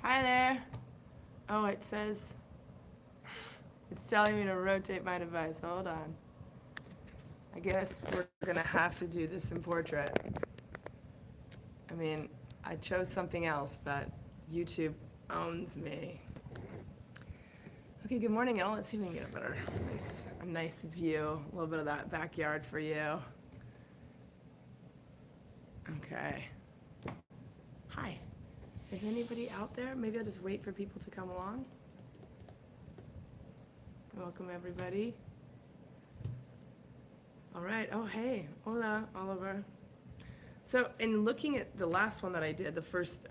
Hi there. Oh, it says, it's telling me to rotate my device. Hold on. I guess we're going to have to do this in portrait. I mean, I chose something else, but YouTube owns me. Okay, good morning, y'all. Let's see if we can get a nice view, a little bit of that backyard for you. Okay. Hi. Is anybody out there? Maybe I'll just wait for people to come along. Welcome, everybody. All right. Oh, hey. Hola, Oliver. So, in looking at the last one that I did,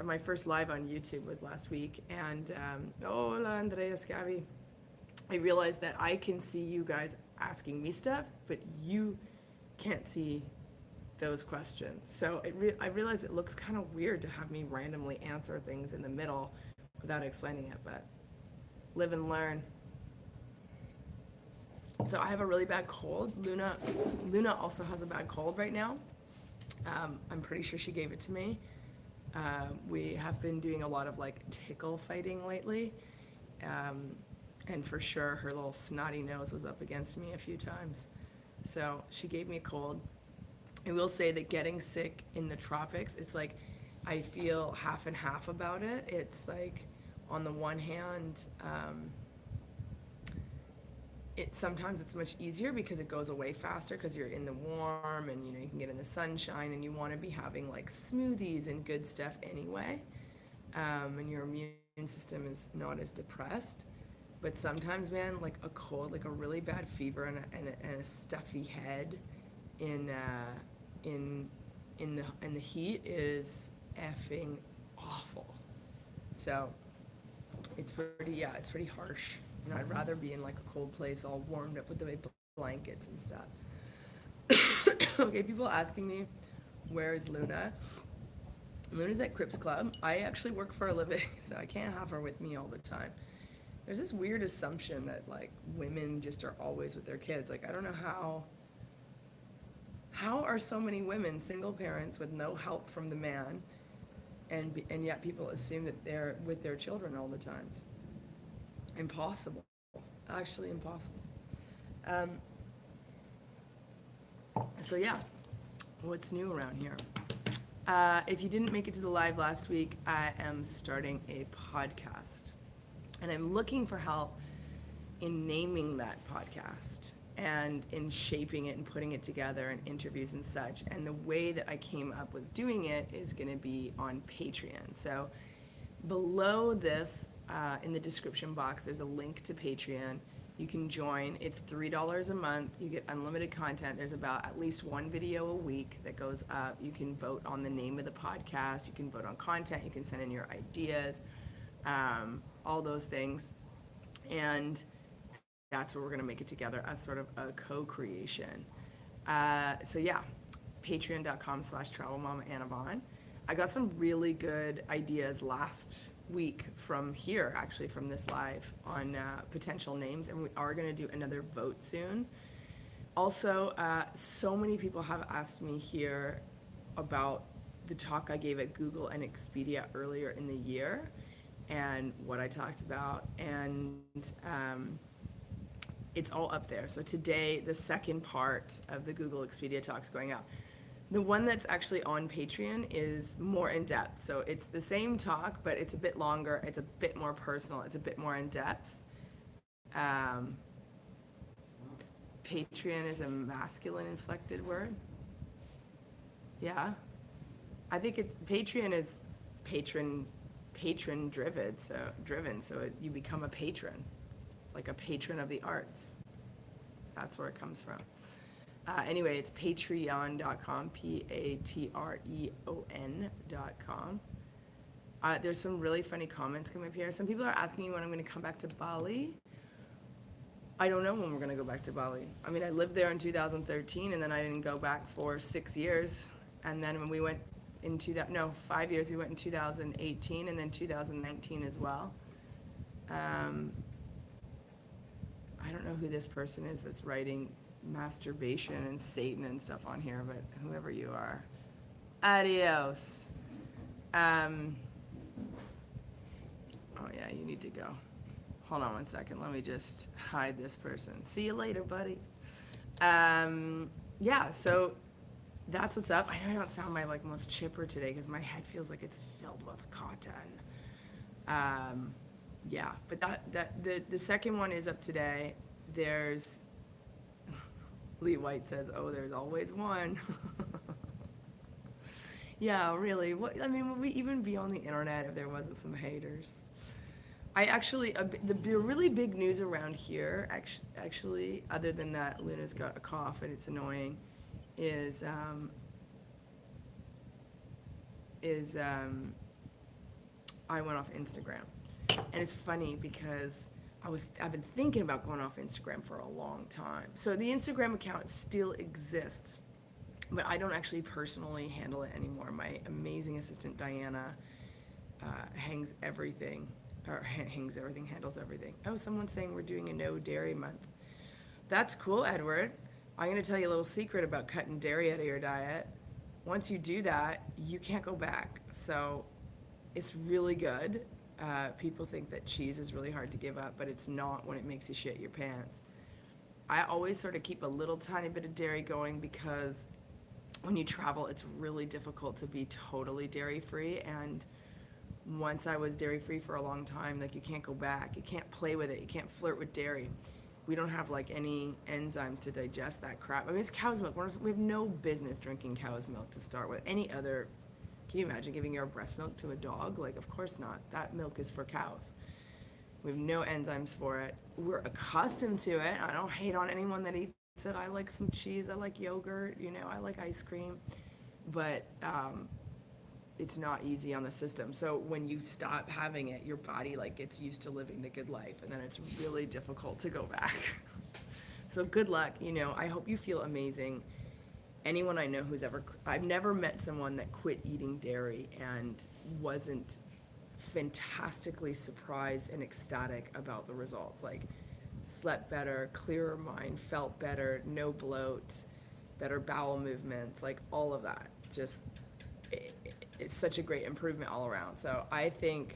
my first live on YouTube was last week, and hola, Andrea Scavi. I realized that I can see you guys asking me stuff, but you can't see those questions. So I realized it looks kind of weird to have me randomly answer things in the middle without explaining it, but live and learn. So I have a really bad cold. Luna also has a bad cold right now. I'm pretty sure she gave it to me. We have been doing a lot of like tickle fighting lately. And for sure her little snotty nose was up against me a few times. So she gave me a cold. I will say that getting sick in the tropics, it's like I feel half and half about it. It's like on the one hand, sometimes it's much easier because it goes away faster because you're in the warm and you can get in the sunshine and you want to be having like smoothies and good stuff anyway, and your immune system is not as depressed. But sometimes, man, like a cold, like a really bad fever and a stuffy head in the heat is effing awful. So it's pretty harsh. I'd rather be in like a cold place, all warmed up with the blankets and stuff. Okay, people asking me, where is Luna? Luna's at Crips Club. I actually work for a living, so I can't have her with me all the time. There's this weird assumption that like women just are always with their kids. Like I don't know how are so many women single parents with no help from the man, and yet people assume that they're with their children all the time. Impossible. Actually impossible. So yeah, what's new around here? If you didn't make it to the live last week, I am starting a podcast. And I'm looking for help in naming that podcast and in shaping it and putting it together and interviews and such. And the way that I came up with doing it is going to be on Patreon. So below this, in the description box, there's a link to Patreon. You can join. It's $3 a month. You get unlimited content. There's about at least one video a week that goes up. You can vote on the name of the podcast. You can vote on content. You can send in your ideas, all those things. And that's where we're going to make it together as sort of a co-creation. So yeah, patreon.com/travelmamaanavon. I got some really good ideas last week from here, actually from this live, on potential names, and we are going to do another vote soon. Also, so many people have asked me here about the talk I gave at Google and Expedia earlier in the year and what I talked about, and it's all up there. So today, the second part of the Google Expedia talk's going up. The one that's actually on Patreon is more in depth. So it's the same talk, but it's a bit longer. It's a bit more personal. It's a bit more in depth. Patreon is a masculine inflected word. Yeah. I think Patreon is patron driven. So you become a patron, like a patron of the arts. That's where it comes from. Anyway, it's patreon.com, patreon.com. There's some really funny comments coming up here. Some people are asking me when I'm going to come back to Bali. I don't know when we're going to go back to Bali. I mean, I lived there in 2013, and then I didn't go back for 6 years. And then when we went in 5 years, we went in 2018, and then 2019 as well. I don't know who this person is that's writing masturbation and Satan and stuff on here, but whoever you are, adios. Oh, yeah, you need to go. Hold on one second. Let me just hide this person. See you later, buddy. Yeah, so that's what's up. I know I don't sound my like most chipper today because my head feels like it's filled with cotton. Yeah, but the second one is up today. There's Lee White says, "Oh, there's always one." Yeah, really. What I mean, would we even be on the internet if there wasn't some haters? I actually, the really big news around here, actually, other than that Luna's got a cough and it's annoying, is I went off Instagram, and it's funny because I've been thinking about going off Instagram for a long time. So the Instagram account still exists, but I don't actually personally handle it anymore. My amazing assistant Diana handles everything. Handles everything. Oh, someone's saying we're doing a no dairy month. That's cool, Edward. I'm going to tell you a little secret about cutting dairy out of your diet. Once you do that, you can't go back. So it's really good. People think that cheese is really hard to give up, but it's not when it makes you shit your pants. I always sort of keep a little tiny bit of dairy going because when you travel, it's really difficult to be totally dairy free. And once I was dairy free for a long time, like you can't go back. You can't play with it. You can't flirt with dairy. We don't have like any enzymes to digest that crap. I mean, it's cow's milk. We have no business drinking cow's milk to start with. Any other, can you imagine giving your breast milk to a dog? Like, of course not. That milk is for cows. We have no enzymes for it. We're accustomed to it. I don't hate on anyone that eats it. I like some cheese. I like yogurt. You know, I like ice cream. But it's not easy on the system. So when you stop having it, your body like gets used to living the good life, and then it's really difficult to go back. So good luck. You know, I hope you feel amazing. Anyone I know I've never met someone that quit eating dairy and wasn't fantastically surprised and ecstatic about the results. Like, slept better, clearer mind, felt better, no bloat, better bowel movements, like all of that. Just, it's such a great improvement all around. So I think,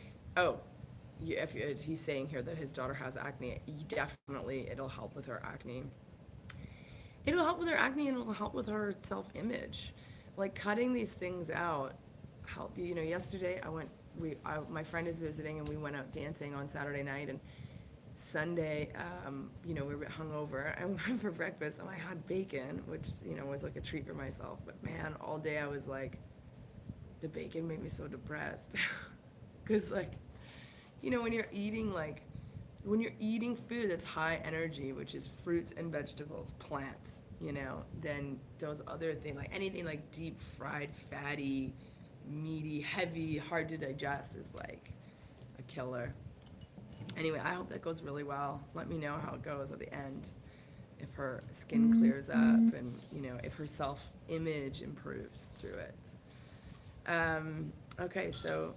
if he's saying here that his daughter has acne, definitely it'll help with her acne. It'll help with her acne, and it'll help with her self-image. Like, cutting these things out help you. You know, yesterday my friend is visiting, and we went out dancing on Saturday night, and Sunday, we were a bit hungover. I went for breakfast, and I had bacon, which, was like a treat for myself. But man, all day I was like, the bacon made me so depressed. Because, like, when you're eating food that's high energy, which is fruits and vegetables, plants, then those other things, like anything like deep fried, fatty, meaty, heavy, hard to digest is like a killer. Anyway, I hope that goes really well. Let me know how it goes at the end. If her skin clears up and, if her self-image improves through it. Okay, so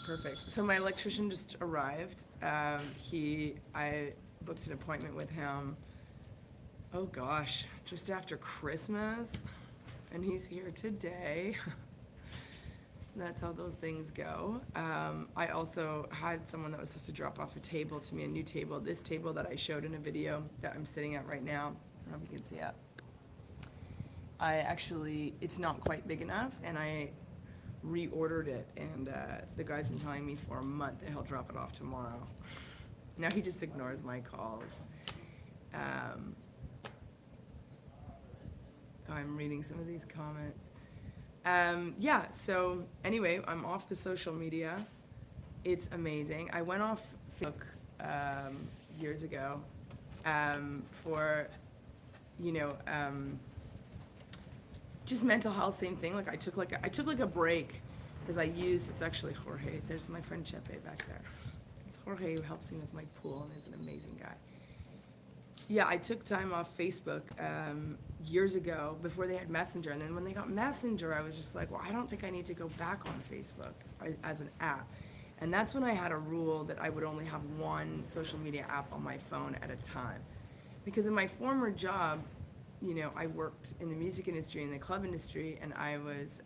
perfect. So my electrician just arrived. I booked an appointment with him, oh gosh, just after Christmas, and he's here today. That's how those things go. I also had someone that was supposed to drop off a table to me, a new table. This table that I showed in a video that I'm sitting at right now. I don't know if you can see it. It's not quite big enough, and I reordered it, and the guy's been telling me for a month that he'll drop it off tomorrow. Now he just ignores my calls. I'm reading some of these comments. So anyway, I'm off the social media. It's amazing. I went off Facebook years ago for, just mental health, same thing. Like I took a break because it's actually Jorge. There's my friend Chepe back there. It's Jorge who helps me with my pool and is an amazing guy. Yeah, I took time off Facebook years ago before they had Messenger. And then when they got Messenger, I was just like, well, I don't think I need to go back on Facebook as an app. And that's when I had a rule that I would only have one social media app on my phone at a time. Because in my former job, I worked in the music industry and the club industry, and I was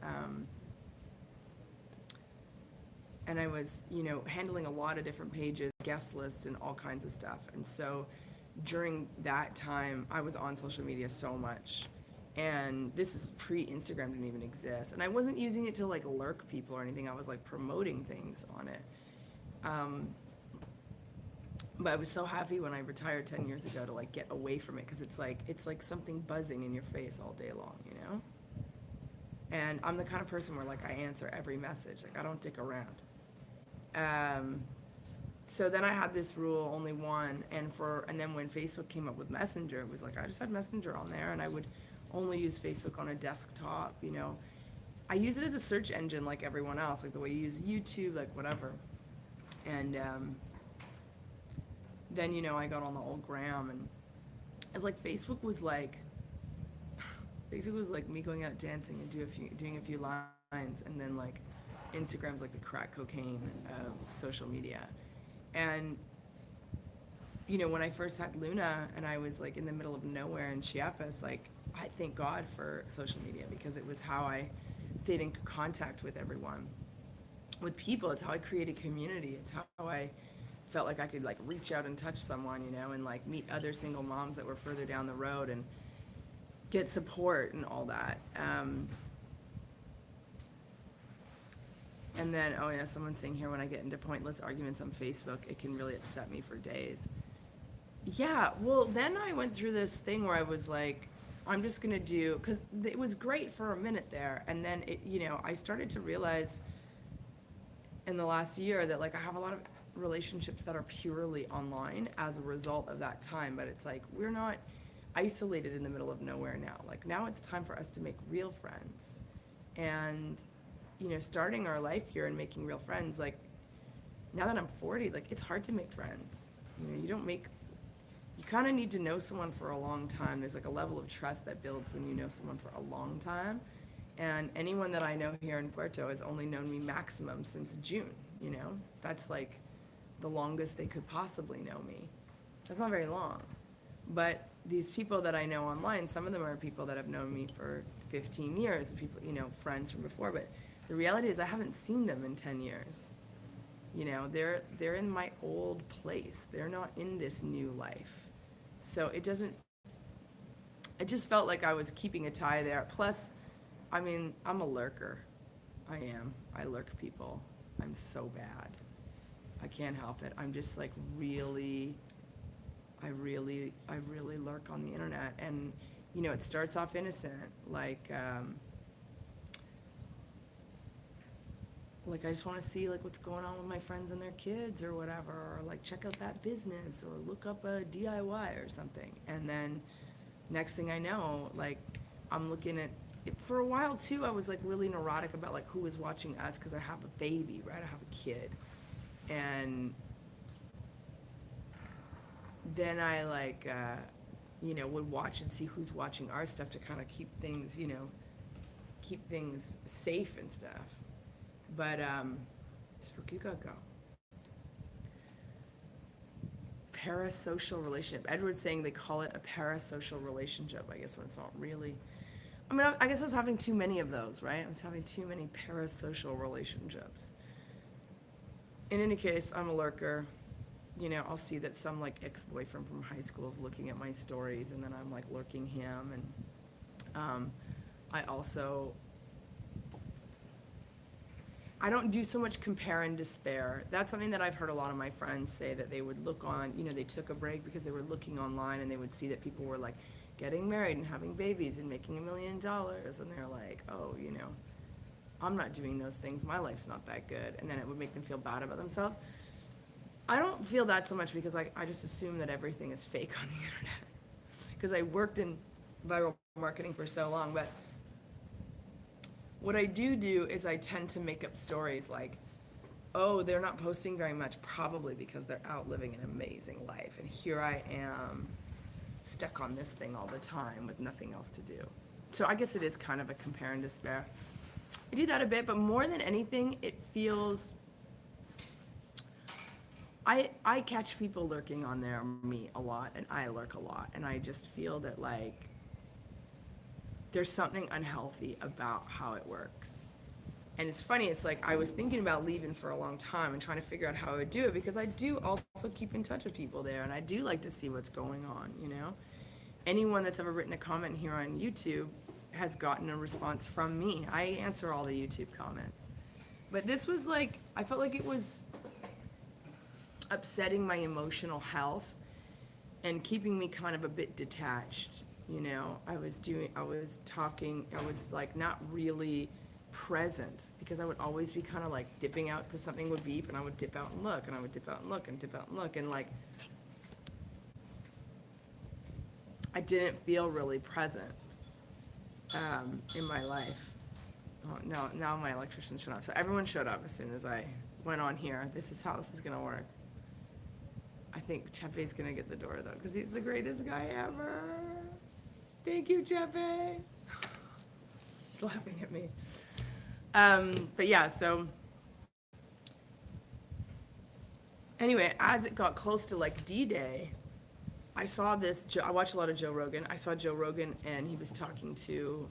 and I was, handling a lot of different pages, guest lists, and all kinds of stuff. And so during that time, I was on social media so much. And this is pre-Instagram, didn't even exist. And I wasn't using it to like lurk people or anything. I was like promoting things on it. But I was so happy when I retired 10 years ago to like get away from it, because it's like something buzzing in your face all day long, you know? And I'm the kind of person where like I answer every message. Like I don't dick around. So then I had this rule, only one, and then when Facebook came up with Messenger, it was like I just had Messenger on there, and I would only use Facebook on a desktop, you know. I use it as a search engine like everyone else, like the way you use YouTube, like whatever. And then, I got on the old gram, and it's like Facebook was like me going out dancing and doing a few lines, and then like Instagram's like the crack cocaine of social media. And when I first had Luna and I was like in the middle of nowhere in Chiapas, like I thank God for social media, because it was how I stayed in contact with everyone, with people. It's how I created community. It's how I felt like I could like reach out and touch someone, and like meet other single moms that were further down the road and get support and all that. And then, oh yeah, someone's saying here, when I get into pointless arguments on Facebook, it can really upset me for days. Yeah, well, then I went through this thing where I was like, I'm just going to because it was great for a minute there. And then, I started to realize in the last year that like I have a lot of relationships that are purely online as a result of that time. But it's like, we're not isolated in the middle of nowhere now. Like now it's time for us to make real friends. And starting our life here and making real friends, like now that I'm 40, like it's hard to make friends. You kind of need to know someone for a long time. There's like a level of trust that builds when you know someone for a long time. And anyone that I know here in Puerto has only known me maximum since June, That's like the longest they could possibly know me. That's not very long. But these people that I know online, some of them are people that have known me for 15 years, people, friends from before, but the reality is I haven't seen them in 10 years. They're in my old place. They're not in this new life. So it just felt like I was keeping a tie there. Plus, I mean, I'm a lurker. I am. I lurk people. I'm so bad. I can't help it. I'm just like I really lurk on the internet. And, it starts off innocent. Like I just want to see like what's going on with my friends and their kids or whatever, or like check out that business or look up a DIY or something. And then next thing I know, like I'm looking at it. For a while too, I was like really neurotic about like who was watching us, because I have a baby, right? I have a kid. And then I like would watch and see who's watching our stuff to kind of keep things safe and stuff. But it's for go. Parasocial relationship. Edward's saying they call it a parasocial relationship, I guess, when it's not really. I mean, I guess I was having too many of those, right? I was having too many parasocial relationships. In any case, I'm a lurker. I'll see that some like ex-boyfriend from high school is looking at my stories, and then I'm like lurking him. And I don't do so much compare and despair. That's something that I've heard a lot of my friends say, that they would look on, they took a break because they were looking online and they would see that people were like getting married and having babies and making $1 million. And they're like, oh, I'm not doing those things. My life's not that good. And then it would make them feel bad about themselves. I don't feel that so much, because I just assume that everything is fake on the internet. Because I worked in viral marketing for so long. But what I do is I tend to make up stories like, oh, they're not posting very much, probably because they're out living an amazing life. And here I am, stuck on this thing all the time with nothing else to do. So I guess it is kind of a compare and despair. I do that a bit, but more than anything, it feels... I catch people lurking on there, me, a lot, and I lurk a lot. And I just feel that, like, there's something unhealthy about how it works. And it's funny, it's like I was thinking about leaving for a long time and trying to figure out how I would do it, because I do also keep in touch with people there, and I do like to see what's going on, you know? Anyone that's ever written a comment here on YouTube has gotten a response from me. I answer all the YouTube comments. But this was like, I felt like it was upsetting my emotional health and keeping me kind of a bit detached, you know? I was talking, I was like not really present, because I would always be kind of like dipping out because something would beep, and I would dip out and look, and I would dip out and look and dip out and look, and like I didn't feel really present in my life. Oh, no, now my electrician shut off. So everyone shut up as soon as I went on here. This is how this is gonna work. I think Chefe's gonna get the door though, because he's the greatest guy ever. Thank you, Chefe. He's laughing at me. But yeah, so anyway, as it got close to like D-Day, I saw this, I watch a lot of Joe Rogan. I saw Joe Rogan, and he was talking to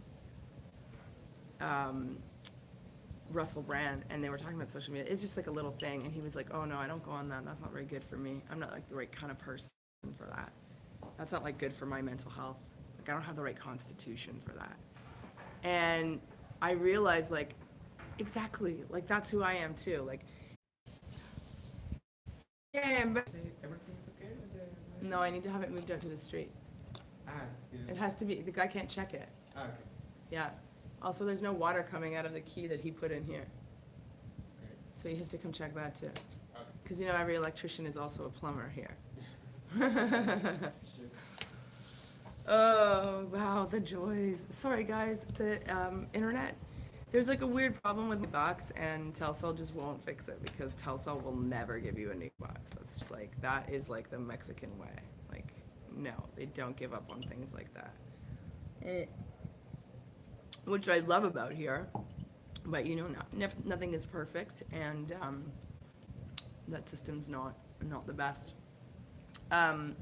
Russell Brand, and they were talking about social media. It's just like a little thing, and he was like, oh no, I don't go on that. That's not very good for me. I'm not like the right kind of person for that. That's not like good for my mental health. Like I don't have the right constitution for that. And I realized like, exactly, like that's who I am too. Like, yeah, but Everything's okay with the... no, I need to have it moved out to the street. Ah, yeah. It has to be, the guy can't check it. Ah, okay. Yeah. Also, there's no water coming out of the key that he put in here. Okay. So he has to come check that too. Okay. Because, you know, every electrician is also a plumber here. Sure. Oh, wow, the joys. Sorry, guys, the internet. There's like a weird problem with the box, and Telcel just won't fix it, because Telcel will never give you a new box. That's just like, that is like the Mexican way. Like, no, they don't give up on things like that. Which I love about here, but you know, nothing is perfect, and that system's not the best. Oh,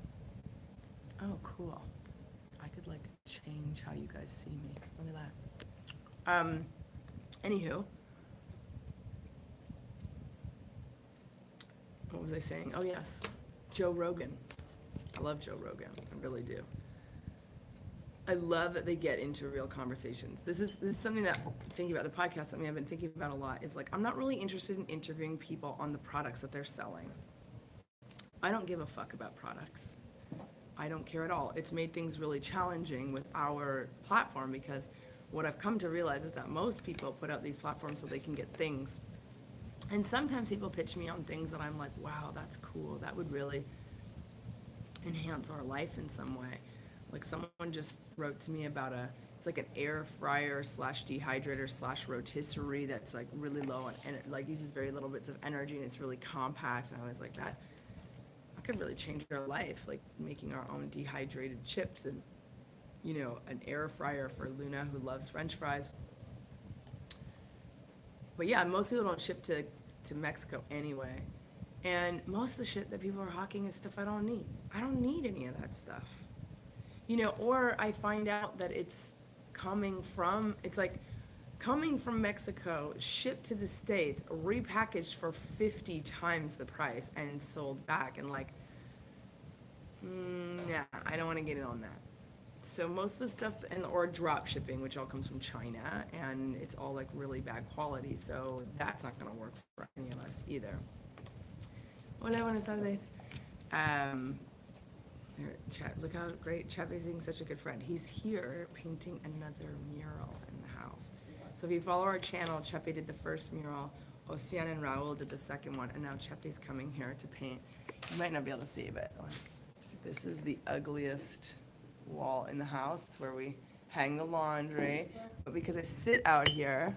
cool. I could like change how you guys see me. Look at that. Anywho, what was I saying? Oh yes, Joe Rogan. I love Joe Rogan. I really do. I love that they get into real conversations. This is something that, thinking about the podcast, something I've been thinking about a lot, is like, I'm not really interested in interviewing people on the products that they're selling. I don't give a fuck about products. I don't care at all. It's made things really challenging with our platform, because what I've come to realize is that most people put out these platforms so they can get things. And sometimes people pitch me on things that I'm like, wow, that's cool. That would really enhance our life in some way. Like someone just wrote to me about it's like an air fryer / dehydrator / rotisserie that's like really low and it like uses very little bits of energy, and it's really compact. And I was like, that could really change our life, like making our own dehydrated chips, and you know, an air fryer for Luna who loves French fries. But yeah, most people don't ship to Mexico anyway. And most of the shit that people are hawking is stuff I don't need. I don't need any of that stuff. You know, or I find out that it's coming from Mexico, shipped to the States, repackaged for 50 times the price, and sold back. And like, yeah, I don't want to get in on that. So most of the stuff, or drop shipping, which all comes from China, and it's all like really bad quality. So that's not going to work for any of us either. Hola, buenas tardes. Look how great Chefe's being such a good friend. He's here painting another mural in the house. So if you follow our channel, Chepe did the first mural, Ocean and Raul did the second one, and now Chepe's coming here to paint. You might not be able to see, but like, this is the ugliest wall in the house. It's where we hang the laundry. But because I sit out here,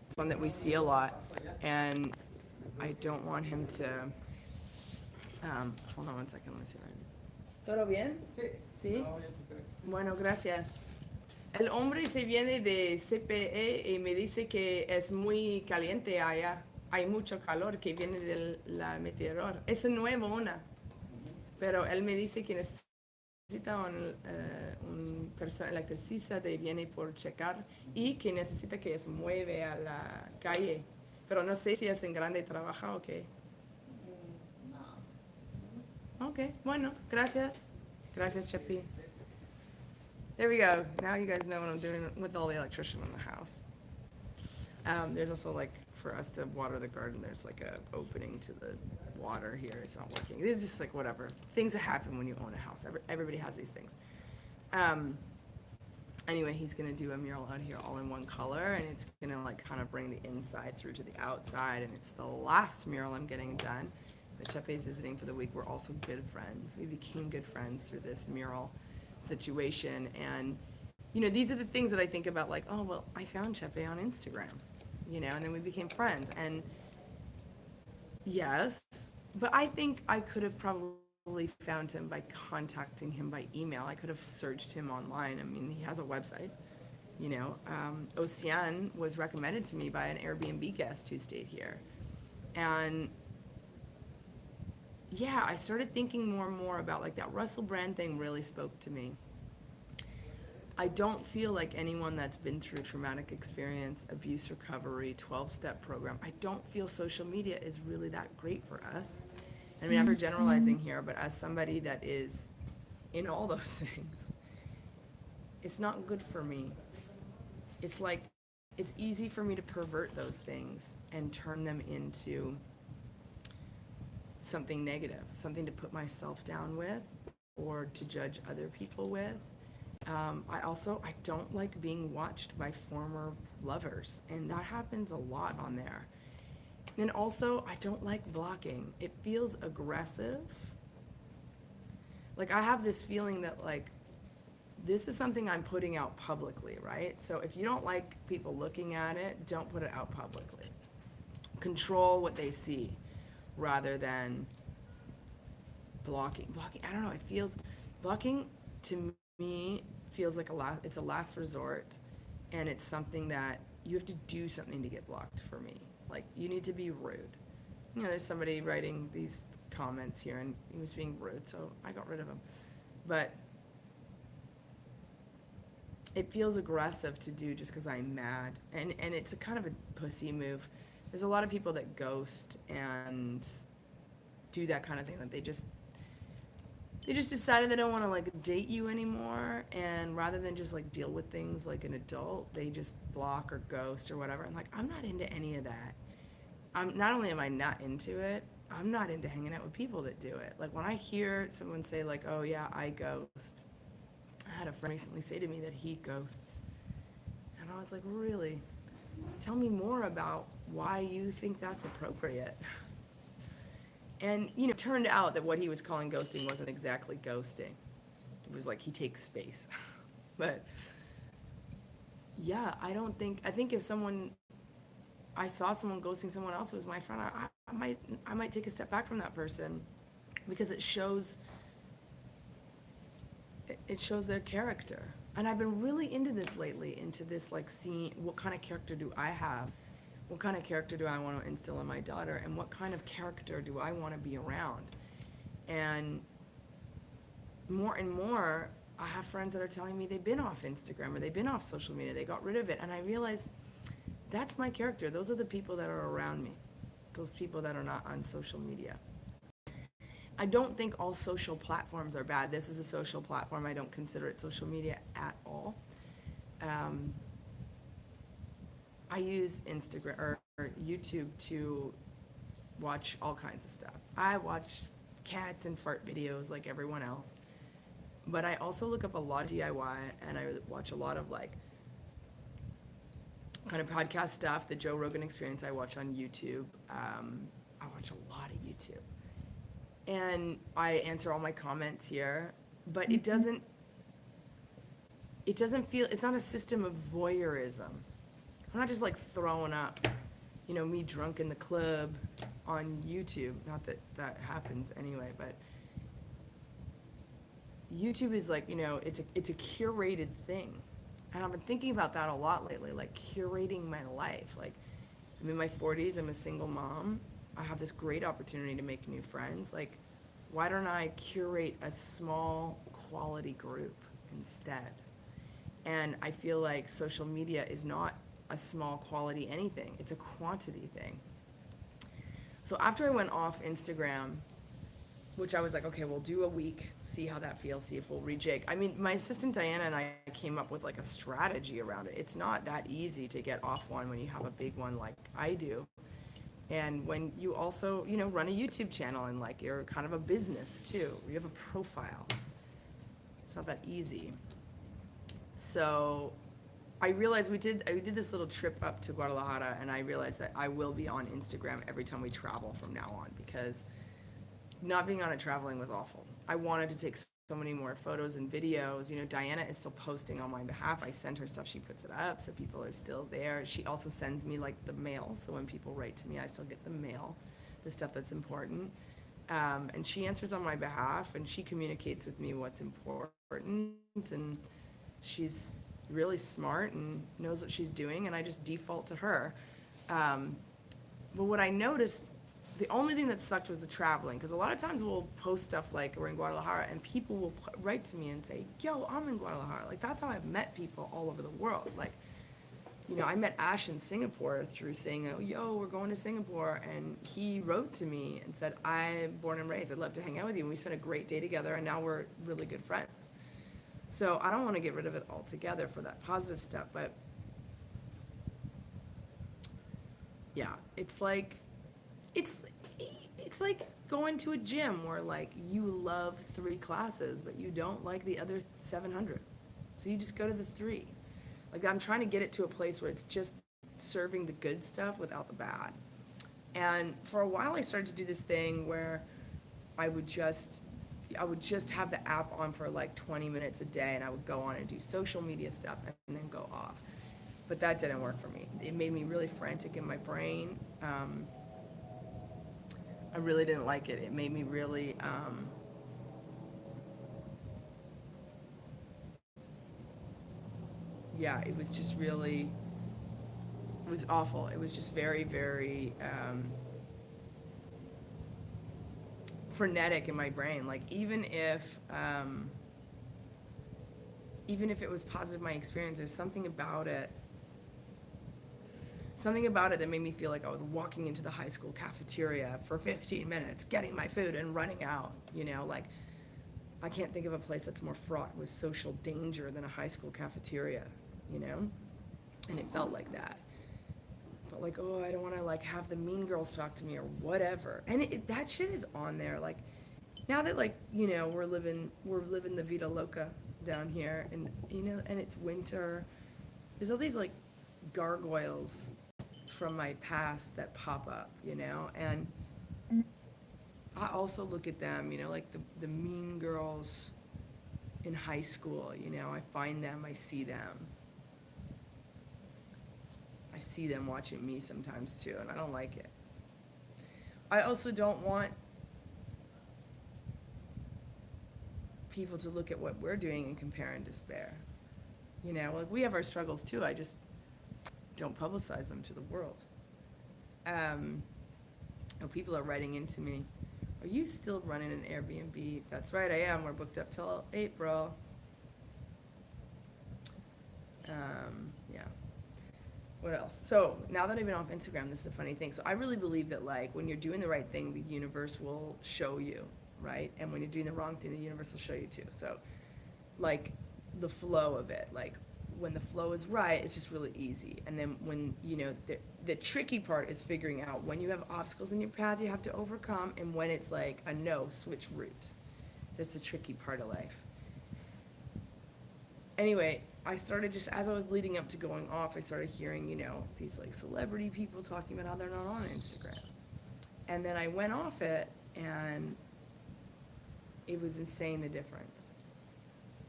it's one that we see a lot, and I don't want him to... hold on one second, let me see. ¿Todo bien? Sí. ¿Sí? No, ya se cree. Bueno, gracias. El hombre se viene de CPE y me dice que es muy caliente allá. Hay mucho calor que viene de la meteorol. Es nuevo una. Pero él me dice que un persona electricista de viene por checar y que necesita que se mueve a la calle. Pero no sé si es en grande trabaja o qué. Ok, bueno, gracias. Gracias, Chepi. There we go. Now you guys know what I'm doing with all the electrician in the house. There's also like for us to water the garden, there's like a opening to the water here. It's not working. It's just like whatever. Things that happen when you own a house. Everybody has these things. Anyway, he's gonna do a mural out here all in one color, and it's gonna like kind of bring the inside through to the outside, and it's the last mural I'm getting done. But Chepe's visiting for the week. We're also good friends. We became good friends through this mural situation, and you know, these are the things that I think about, like, oh, well, I found Chepe on Instagram, you know, and then we became friends, and yes, but I think I could have probably found him by contacting him by email. I could have searched him online. I mean, he has a website, you know. Ocean was recommended to me by an Airbnb guest who stayed here. And yeah, I started thinking more and more about like that Russell Brand thing really spoke to me. I don't feel like anyone that's been through traumatic experience, abuse recovery, 12-step program, I don't feel social media is really that great for us. I mean, I'm generalizing here, but as somebody that is in all those things, it's not good for me. It's like, it's easy for me to pervert those things and turn them into something negative, something to put myself down with or to judge other people with. I don't like being watched by former lovers, and that happens a lot on there. And also, I don't like blocking. It feels aggressive. Like, I have this feeling that, like, this is something I'm putting out publicly, right? So if you don't like people looking at it, don't put it out publicly. Control what they see rather than blocking. I don't know, it feels, blocking to me feels like it's a last resort, and it's something that you have to do something to get blocked for me. Like, you need to be rude. You know, there's somebody writing these comments here, and he was being rude, so I got rid of him. But it feels aggressive to do just because I'm mad, and it's a kind of a pussy move. There's a lot of people that ghost and do that kind of thing, that they just decided they don't want to like date you anymore, and rather than just like deal with things like an adult, they just block or ghost or whatever. And like, I'm not into any of that. Not only am I not into it, I'm not into hanging out with people that do it. Like, when I hear someone say like, oh yeah, I ghost, I had a friend recently say to me that he ghosts, and I was like, really? Tell me more about why you think that's appropriate. And, you know, it turned out that what he was calling ghosting wasn't exactly ghosting. It was like he takes space. But, yeah, I think if I saw someone ghosting someone else who was my friend, I might take a step back from that person, because it shows their character. And I've been really into this lately, into this like seeing what kind of character do I have? What kind of character do I want to instill in my daughter? And what kind of character do I want to be around? And more, I have friends that are telling me they've been off Instagram or they've been off social media. They got rid of it. And I realize that's my character. Those are the people that are around me. Those people that are not on social media. I don't think all social platforms are bad. This is a social platform. I don't consider it social media at all. I use Instagram or YouTube to watch all kinds of stuff. I watch cats and fart videos like everyone else. But I also look up a lot of DIY, and I watch a lot of like kind of podcast stuff. The Joe Rogan Experience I watch on YouTube. I watch a lot of YouTube. And I answer all my comments here, but it doesn't feel, it's not a system of voyeurism. I'm not just like throwing up, you know, me drunk in the club on YouTube. Not that that happens anyway, but YouTube is like, you know, it's a curated thing. And I've been thinking about that a lot lately, like curating my life. Like, I'm in my 40s, I'm a single mom. I have this great opportunity to make new friends. Like, why don't I curate a small quality group instead? And I feel like social media is not a small quality anything, it's a quantity thing. So after I went off Instagram, which I was like, okay, we'll do a week, see how that feels, see if we'll rejig. I mean, my assistant Diana and I came up with like a strategy around it. It's not that easy to get off one when you have a big one like I do. And when you also, run a YouTube channel and like you're kind of a business too, you have a profile. It's not that easy. So I realized I did this little trip up to Guadalajara, and I realized that I will be on Instagram every time we travel from now on, because not being on it traveling was awful. I wanted to take so many more photos and videos. Diana is still posting on my behalf. I send her stuff, she puts it up, so people are still there. She also sends me like the mail, so when people write to me, I still get the mail, the stuff that's important. And she answers on my behalf, and she communicates with me what's important, and she's really smart and knows what she's doing, and I just default to her. But what I noticed, the only thing that sucked was the traveling, because a lot of times we'll post stuff like we're in Guadalajara, and people will write to me and say, yo, I'm in Guadalajara. Like, that's how I've met people all over the world. Like, I met Ash in Singapore through saying, oh, yo, we're going to Singapore, and he wrote to me and said, I'm born and raised, I'd love to hang out with you, and we spent a great day together, and now we're really good friends. So I don't want to get rid of it altogether for that positive stuff, but yeah, it's like going to a gym where like you love 3 classes, but you don't like the other 700. So you just go to the 3. Like, I'm trying to get it to a place where it's just serving the good stuff without the bad. And for a while I started to do this thing where I would just have the app on for like 20 minutes a day, and I would go on and do social media stuff and then go off. But that didn't work for me. It made me really frantic in my brain. I really didn't like it. It made me really, it was just really, it was awful. It was just very, very frenetic in my brain. Like, even if it was positive, my experience, there's something about it that made me feel like I was walking into the high school cafeteria for 15 minutes, getting my food and running out, like, I can't think of a place that's more fraught with social danger than a high school cafeteria, and it felt like that. It felt like, oh, I don't want to like have the mean girls talk to me or whatever, and that shit is on there. Like, now that like, we're living the vida loca down here, and and it's winter, there's all these like gargoyles from my past that pop up, and I also look at them, like the mean girls in high school, I find them, I see them watching me sometimes too, and I don't like it. I also don't want people to look at what we're doing and compare and despair. Like, we have our struggles too, I just don't publicize them to the world. People are writing into me, are you still running an Airbnb? That's right, I am. We're booked up till April. Yeah. What else? So now that I've been off Instagram, this is a funny thing. So I really believe that like when you're doing the right thing, the universe will show you, right? And when you're doing the wrong thing, the universe will show you too. So like the flow of it, like when the flow is right, it's just really easy. And then when, the tricky part is figuring out when you have obstacles in your path you have to overcome, and when it's like a no, switch route. That's the tricky part of life. Anyway, I started just, as I was leading up to going off, I started hearing, these like celebrity people talking about how they're not on Instagram. And then I went off it, and it was insane, the difference.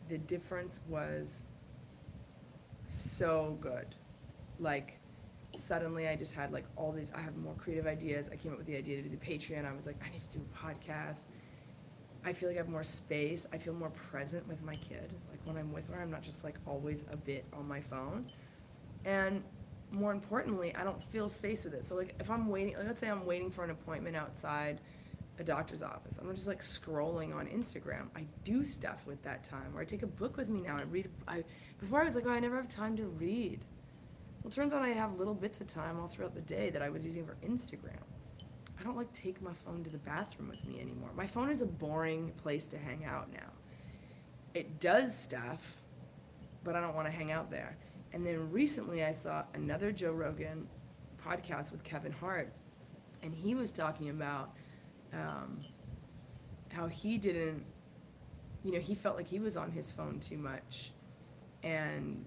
The difference was so good. Like, suddenly I just had like all these, I have more creative ideas. I came up with the idea to do the Patreon. I was like, I need to do a podcast. I feel like I have more space. I feel more present with my kid. Like, when I'm with her, I'm not just like always a bit on my phone. And more importantly, I don't feel space with it. So like, if I'm waiting, like, let's say I'm waiting for an appointment outside a doctor's office. I'm just like scrolling on Instagram. I do stuff with that time, or I take a book with me now. Before I was like, oh, I never have time to read. Well, it turns out I have little bits of time all throughout the day that I was using for Instagram. I don't like take my phone to the bathroom with me anymore. My phone is a boring place to hang out now. It does stuff, but I don't want to hang out there. And then recently I saw another Joe Rogan podcast with Kevin Hart, and he was talking about how he didn't, he felt like he was on his phone too much, and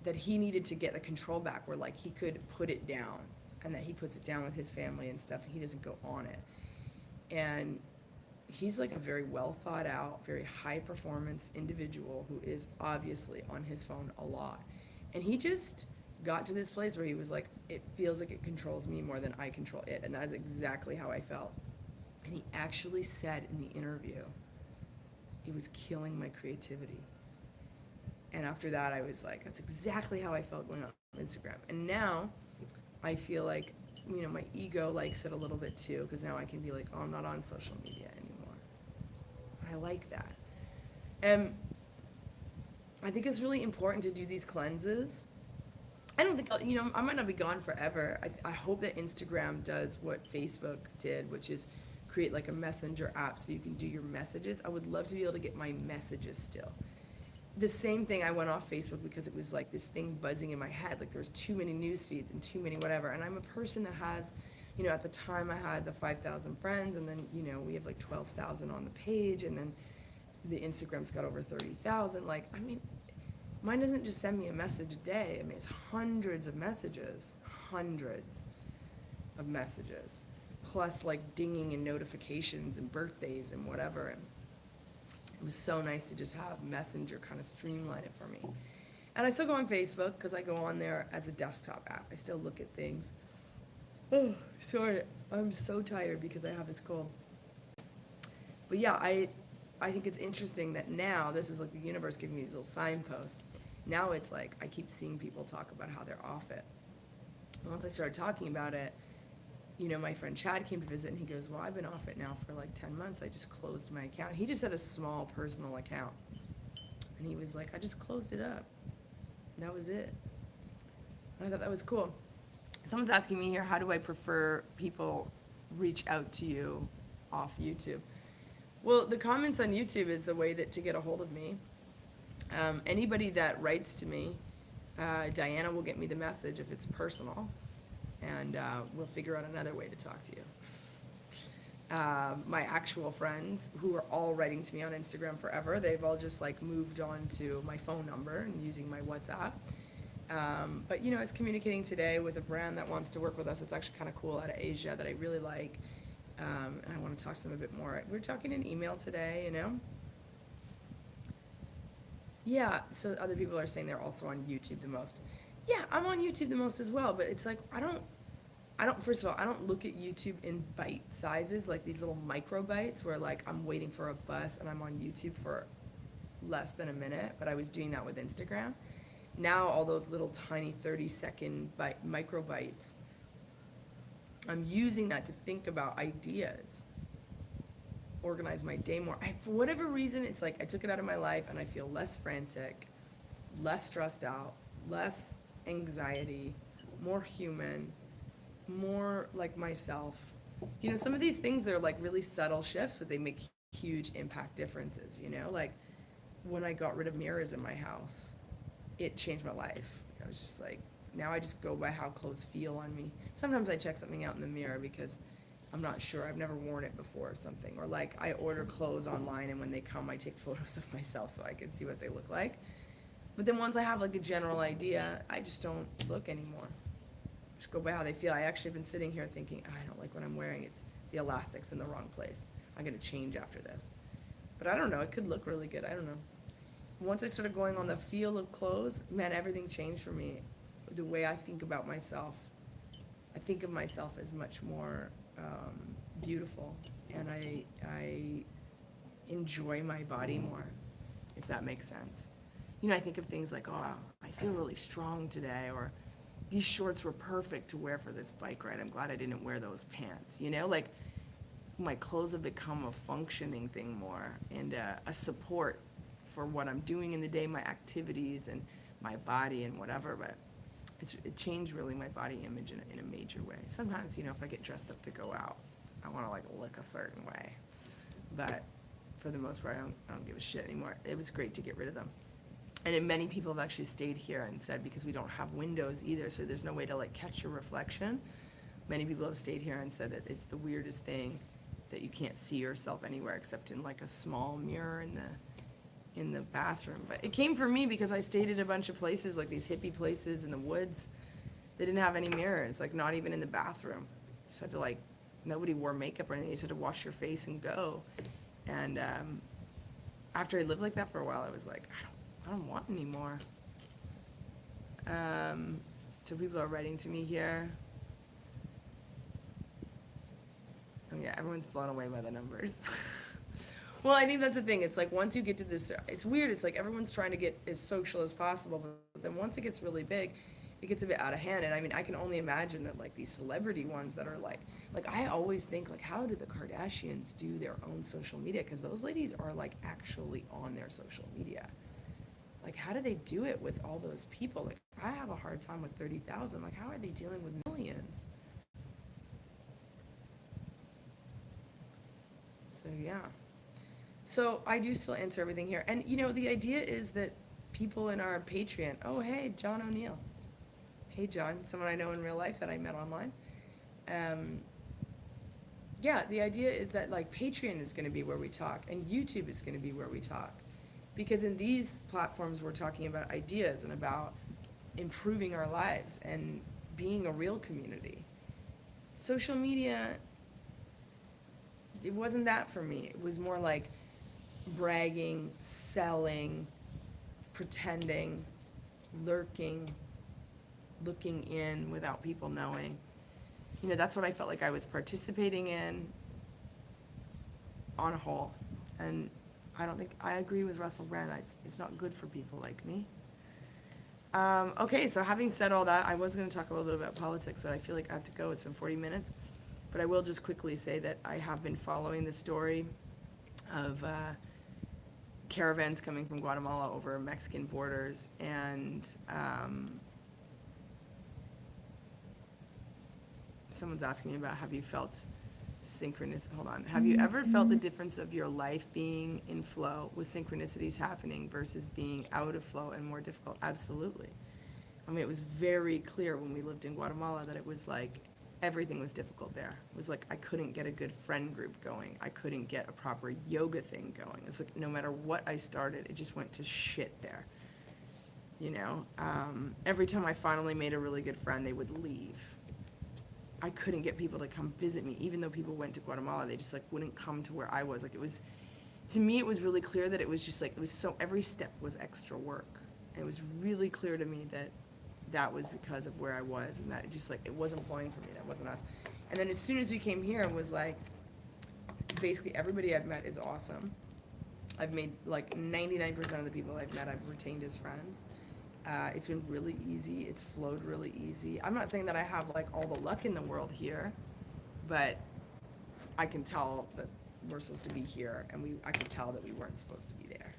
that he needed to get the control back where like he could put it down, and that he puts it down with his family and stuff, and he doesn't go on it. And he's like a very well thought out, very high performance individual who is obviously on his phone a lot. And he just got to this place where he was like, it feels like it controls me more than I control it. And that is exactly how I felt. And he actually said in the interview, it was killing my creativity. And after that, I was like, that's exactly how I felt going on Instagram. And now I feel like, my ego likes it a little bit too, because now I can be like, oh, I'm not on social media anymore. I like that. And I think it's really important to do these cleanses. I don't think, I might not be gone forever. I hope that Instagram does what Facebook did, which is create like a messenger app so you can do your messages. I would love to be able to get my messages still. The same thing, I went off Facebook because it was like this thing buzzing in my head, like there was too many news feeds and too many whatever. And I'm a person that has, at the time I had the 5,000 friends, and then, we have like 12,000 on the page, and then the Instagram's got over 30,000. Mine doesn't just send me a message a day. It's hundreds of messages, plus like dinging and notifications and birthdays and whatever. And it was so nice to just have Messenger kind of streamline it for me. And I still go on Facebook because I go on there as a desktop app. I still look at things. Oh, sorry. I'm so tired because I have this cold. But yeah, I think it's interesting that now this is like the universe giving me these little signposts. Now it's like I keep seeing people talk about how they're off it. And once I started talking about it, my friend Chad came to visit, and he goes, well, I've been off it now for like 10 months. I just closed my account. He just had a small personal account. And he was like, I just closed it up. And that was it. And I thought that was cool. Someone's asking me here, how do I prefer people reach out to you off YouTube? Well, the comments on YouTube is the way to get a hold of me. Anybody that writes to me, Diana will get me the message if it's personal, and we'll figure out another way to talk to you. My actual friends who are all writing to me on Instagram forever, they've all just like moved on to my phone number and using my WhatsApp. But I was communicating today with a brand that wants to work with us. It's actually kind of cool, out of Asia, that I really like. And I want to talk to them a bit more. We're talking in email today, Yeah, so other people are saying they're also on YouTube the most. Yeah, I'm on YouTube the most as well, but it's like, first of all, I don't look at YouTube in bite sizes, like these little micro bites where like I'm waiting for a bus and I'm on YouTube for less than a minute, but I was doing that with Instagram. Now all those little tiny 30-second micro bites, I'm using that to think about ideas, organize my day more. For whatever reason, it's like I took it out of my life and I feel less frantic, less stressed out, less anxiety, more human, more like myself. Some of these things are like really subtle shifts, but they make huge impact differences, like when I got rid of mirrors in my house, it changed my life. I was just like, now I just go by how clothes feel on me. Sometimes I check something out in the mirror because I'm not sure, I've never worn it before or something. Or like I order clothes online, and when they come I take photos of myself so I can see what they look like. But then once I have like a general idea, I just don't look anymore. Just go by how they feel. I actually have been sitting here thinking, I don't like what I'm wearing. It's the elastic's in the wrong place. I'm going to change after this. But I don't know, it could look really good. I don't know. Once I started going on the feel of clothes, man, everything changed for me. The way I think about myself, I think of myself as much more beautiful, and I enjoy my body more, if that makes sense. I think of things like, oh, I feel really strong today, or these shorts were perfect to wear for this bike ride. I'm glad I didn't wear those pants, like my clothes have become a functioning thing more, and a support for what I'm doing in the day, my activities and my body and whatever. But it changed really my body image in a major way. Sometimes, if I get dressed up to go out, I want to like look a certain way, but for the most part, I don't give a shit anymore. It was great to get rid of them. And many people have actually stayed here and said, because we don't have windows either, so there's no way to like catch your reflection. Many people have stayed here and said that it's the weirdest thing that you can't see yourself anywhere except in like a small mirror in the bathroom. But it came for me because I stayed at a bunch of places, like these hippie places in the woods. They didn't have any mirrors, like not even in the bathroom. You just had to like, nobody wore makeup or anything. You just had to wash your face and go. And after I lived like that for a while, I was like, I don't want any more. So people are writing to me here. Oh yeah, everyone's blown away by the numbers. Well, I think that's the thing. It's like once you get to this, it's weird. It's like everyone's trying to get as social as possible, but then once it gets really big, it gets a bit out of hand. And I mean, I can only imagine that like these celebrity ones that are like I always think like, how do the Kardashians do their own social media? Because those ladies are like actually on their social media. Like, how do they do it with all those people? Like, I have a hard time with 30,000. Like, how are they dealing with millions? So yeah. So I do still answer everything here. And, the idea is that people in our Patreon, oh, hey, John O'Neill. Hey, John, someone I know in real life that I met online. Yeah, the idea is that, like, Patreon is going to be where we talk, and YouTube is going to be where we talk. Because in these platforms, we're talking about ideas and about improving our lives and being a real community. Social media, it wasn't that for me. It was more like bragging, selling, pretending, lurking, looking in without people knowing. That's what I felt like I was participating in on a whole. And I agree with Russell Brand. It's not good for people like me. Okay, so having said all that, I was going to talk a little bit about politics, but I feel like I have to go. It's been 40 minutes. But I will just quickly say that I have been following the story of caravans coming from Guatemala over Mexican borders, and someone's asking me about, have you felt have you ever felt the difference of your life being in flow with synchronicities happening versus being out of flow and more difficult? Absolutely. I mean, it was very clear when we lived in Guatemala that it was like everything was difficult there. It was like I couldn't get a good friend group going. I couldn't get a proper yoga thing going. It's like no matter what I started, it just went to shit there. Every time I finally made a really good friend, they would leave. I couldn't get people to come visit me, even though people went to Guatemala. They just like wouldn't come to where I was. Like, it was, to me, it was really clear that it was just like, it was so, every step was extra work. And it was really clear to me that that was because of where I was, and that it just like, it wasn't flowing for me. That wasn't us. And then as soon as we came here, it was like, basically everybody I've met is awesome. I've made like 99% of the people I've met, I've retained as friends. It's been really easy. It's flowed really easy. I'm not saying that I have like all the luck in the world here, but I can tell that we're supposed to be here, and I can tell that we weren't supposed to be there.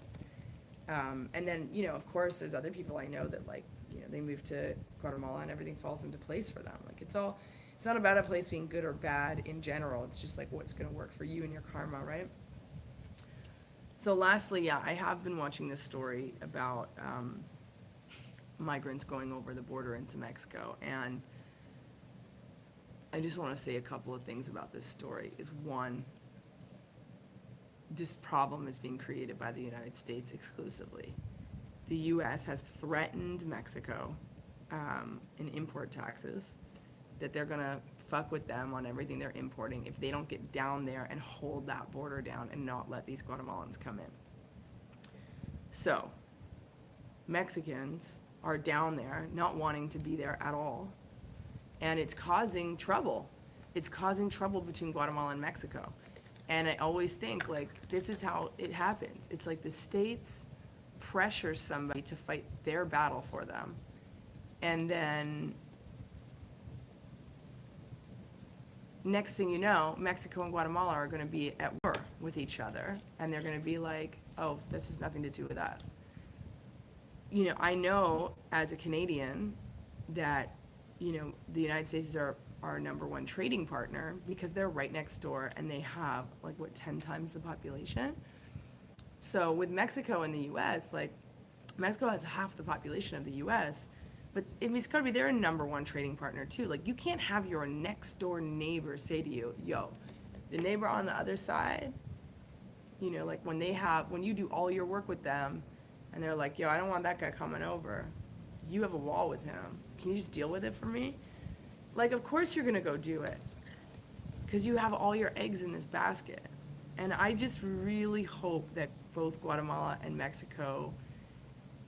And then, of course, there's other people I know that like, they move to Guatemala and everything falls into place for them. Like, it's not about a place being good or bad in general. It's just like what's going to work for you and your karma, right? So lastly, yeah, I have been watching this story about migrants going over the border into Mexico, and I just want to say a couple of things about this story. Is one, this problem is being created by the United States exclusively. The U.S. has threatened Mexico in import taxes, that they're going to fuck with them on everything they're importing if they don't get down there and hold that border down and not let these Guatemalans come in. So, Mexicans are down there not wanting to be there at all, and it's causing trouble. It's causing trouble between Guatemala and Mexico. And I always think, like, this is how it happens. It's like the states pressure somebody to fight their battle for them, and then next thing you know, Mexico and Guatemala are going to be at war with each other, and they're going to be like, oh, this has nothing to do with us. I know as a Canadian that, the United States is our number one trading partner because they're right next door and they have, like, what, 10 times the population? So with Mexico and the US, like, Mexico has half the population of the US, but it's got to be their number one trading partner too. Like, you can't have your next door neighbor say to you, yo, the neighbor on the other side, like when you do all your work with them and they're like, yo, I don't want that guy coming over. You have a wall with him. Can you just deal with it for me? Like, of course you're going to go do it because you have all your eggs in this basket. And I just really hope that both Guatemala and Mexico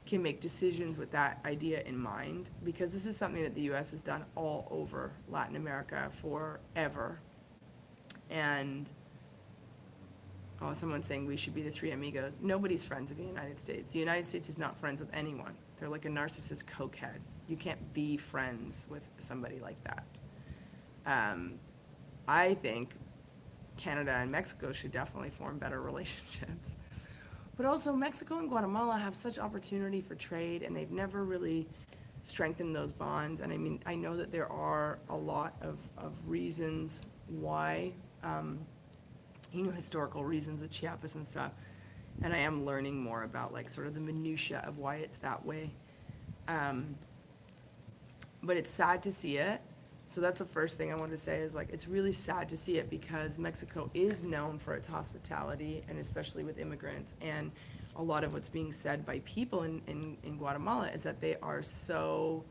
can make decisions with that idea in mind, because this is something that the U.S. has done all over Latin America forever. And someone's saying we should be the three amigos. Nobody's friends with the United States. The United States is not friends with anyone. They're like a narcissist cokehead. You can't be friends with somebody like that. I think Canada and Mexico should definitely form better relationships. But also, Mexico and Guatemala have such opportunity for trade, and they've never really strengthened those bonds. And I mean, I know that there are a lot of reasons why, historical reasons with Chiapas and stuff. And I am learning more about, like, sort of the minutia of why it's that way. But it's sad to see it. So that's the first thing I want to say is, like, it's really sad to see it because Mexico is known for its hospitality, and especially with immigrants. And a lot of what's being said by people in Guatemala is that they are so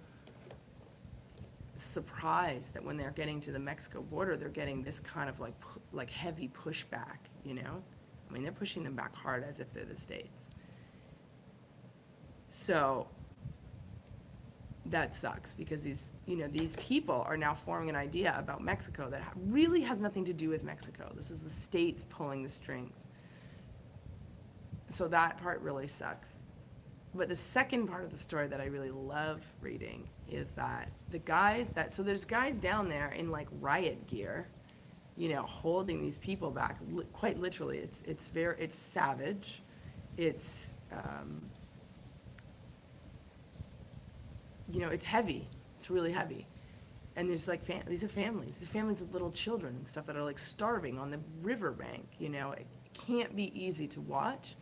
surprised that when they're getting to the Mexico border, they're getting this kind of like heavy pushback, I mean, they're pushing them back hard as if they're the States. So that sucks because these people are now forming an idea about Mexico that really has nothing to do with Mexico. This is the States pulling the strings. So that part really sucks. But the second part of the story that I really love reading is that there's guys down there in, like, riot gear, holding these people back, quite literally. It's savage. It's it's heavy. It's really heavy. And there's, like, these are families with little children and stuff that are, like, starving on the riverbank. It can't be easy to watch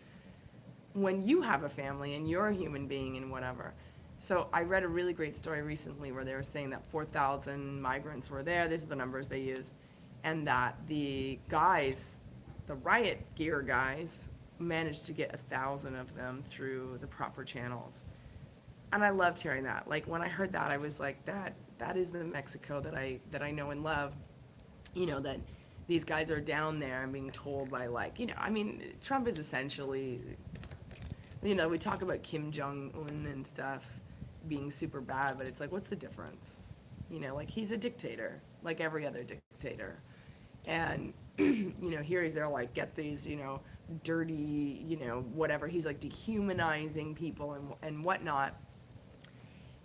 when you have a family and you're a human being and whatever. So I read a really great story recently where they were saying that 4,000 migrants were there. These are the numbers they used. And that the riot gear guys, managed to get 1,000 of them through the proper channels. And I loved hearing that. Like, when I heard that, I was like, that is the Mexico that I know and love. That these guys are down there and being told by, like, I mean, Trump is essentially, we talk about Kim Jong-un and stuff being super bad, but it's like, what's the difference? Like, he's a dictator, like every other dictator. And, here he's there, like, get these, dirty, whatever. He's, like, dehumanizing people and whatnot.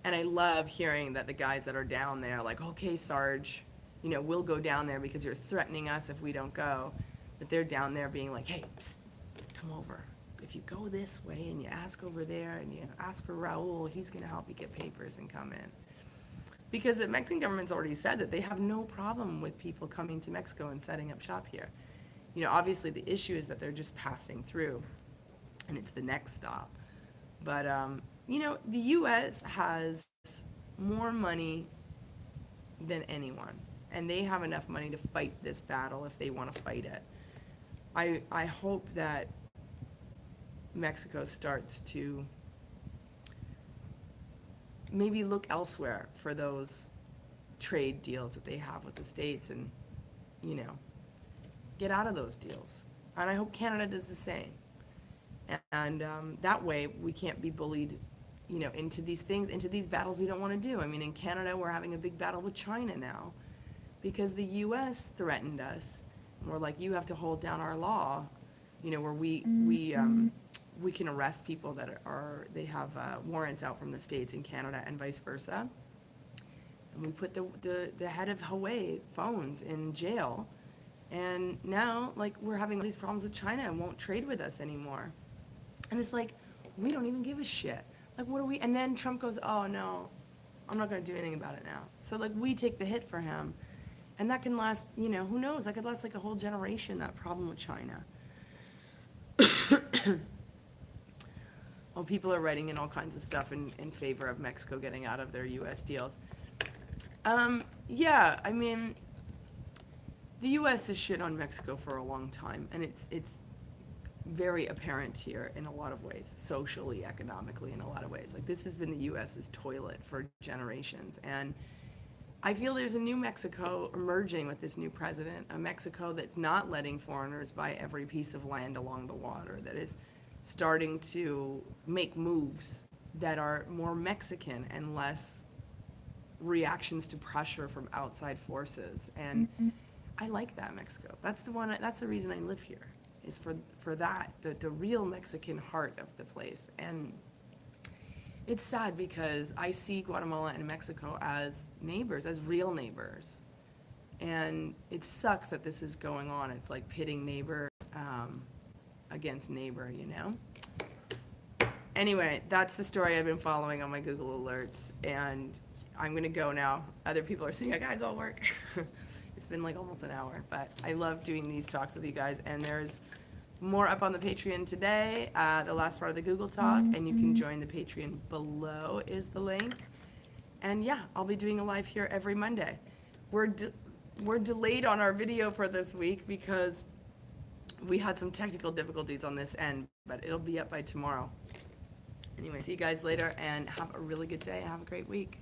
And I love hearing that the guys that are down there, like, okay, Sarge, we'll go down there because you're threatening us if we don't go. That they're down there being like, hey, psst, come over. If you go this way and you ask over there and you ask for Raul, he's going to help you get papers and come in. Because the Mexican government's already said that they have no problem with people coming to Mexico and setting up shop here. Obviously the issue is that they're just passing through and it's the next stop. But, the U.S. has more money than anyone, and they have enough money to fight this battle if they want to fight it. I hope that Mexico starts to maybe look elsewhere for those trade deals that they have with the States and, get out of those deals. And I hope Canada does the same. And that way we can't be bullied, into these things, into these battles we don't want to do. I mean, in Canada, we're having a big battle with China now because the U.S. threatened us. And we're like, you have to hold down our law, where we can arrest people that they have warrants out from the States in Canada and vice versa. and we put the head of Huawei phones in jail, and now, like, we're having all these problems with China and won't trade with us anymore. And it's like, we don't even give a shit. Like, what are we? And then Trump goes, oh, no, I'm not going to do anything about it now. So, like, we take the hit for him. And that can last, who knows? That could last, like, a whole generation, that problem with China. Well, people are writing in all kinds of stuff in favor of Mexico getting out of their U.S. deals. Yeah, I mean, the U.S. has shit on Mexico for a long time, and it's very apparent here in a lot of ways, socially, economically, in a lot of ways. Like, this has been the U.S.'s toilet for generations, and I feel there's a new Mexico emerging with this new president, a Mexico that's not letting foreigners buy every piece of land along the water, that is starting to make moves that are more Mexican and less reactions to pressure from outside forces. And I like that Mexico. That's the reason I live here, is for that, the real Mexican heart of the place. And it's sad because I see Guatemala and Mexico as neighbors, as real neighbors. And it sucks that this is going on. It's like pitting neighbor against neighbor, Anyway, that's the story I've been following on my Google Alerts. And I'm going to go now. Other people are saying, I got to go work. It's been like almost an hour. But I love doing these talks with you guys. And there's more up on the Patreon today, the last part of the Google Talk, and you can join the Patreon below is the link. And yeah, I'll be doing a live here every Monday. We're delayed on our video for this week because we had some technical difficulties on this end, but it'll be up by tomorrow. Anyway, see you guys later, and have a really good day. Have a great week.